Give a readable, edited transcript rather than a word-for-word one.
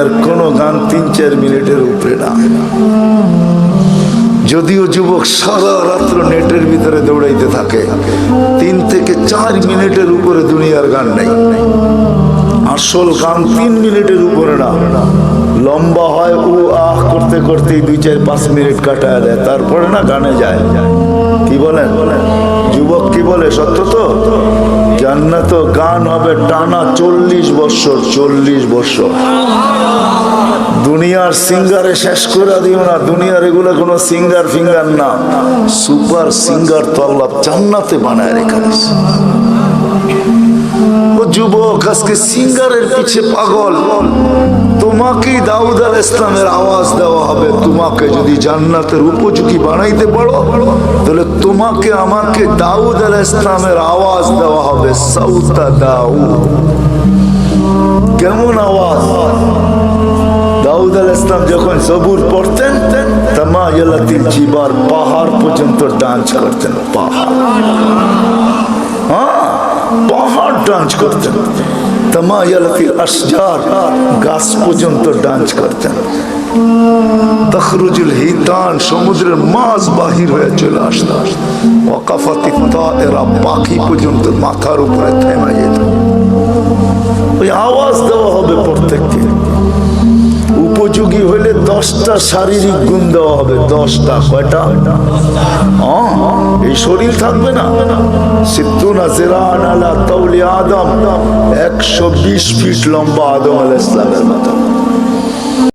আর কোনো গান 3-4 মিনিটের উপরে না। যদিও যুবক সারা রাত্র নেটের ভিতরে দৌড়াইতে থাকে, 3 থেকে 4 মিনিটের উপরে দুনিয়ার গান নাই। আসল গান 3 মিনিটের উপরে না, লম্বা হয় ও আহ করতে করতে 2-4-5 মিনিট কাটায় দেয়, তারপরে না গানে যায়। কি বলেন যুবক, কি বলে? সত্য তো। জান্নাত গান হবে টানা 40 বছর। 40 বছর। দুনিয়ার সিঙ্গারে শেষ করে দিও না। দুনিয়ার এগুলো কোনো সিঙ্গার ফিঙ্গার না, সুপার সিঙ্গার তো আল্লাহ জান্নাতে বানায় রেখেছে। ও যুবক, আজকে সিঙ্গারের পিছে পাগল। তোমাকেই দাউদ আলাইহিস সালামের আওয়াজ দেওয়া হবে। তোমাকে যদি জান্নাতের উপযোগী বানাইতে পারো, তাহলে তোমাকে আমাকে দাউদ আলাইহিস সালামের আওয়াজ দেওয়া হবে। সাউতা দাউদ, কেমন আওয়াজ? দাউদ আলাইহিস সালাম যখন জবুর পড়তেন, তামায়ালাতিল জিবাল, পাহাড় পর্যন্ত ডান্স করতেন। পাহাড়, হ্যাঁ, পাহাড় ডান্স করতেন। তামায়ালাতিল আশজার, গাছ পর্যন্ত ডান্স করতেন। তখরুজুল হিতান, সমুদ্রের মাছ বাহির হয়ে চলে আসত। ওয়াকাফাতিত তায়রা, পাখি পর্যন্ত মাথার উপরে থেমে যেত। ওই আওয়াজ দেওয়া হবে প্রত্যেককে। উপযোগী হইলে 10টা শারীরিক গুণ দেওয়া হবে। 10টা। কয়টা? এই শরীর থাকবে না। 120 ফিট লম্বা আদম আলাইহিস সালামের মতো।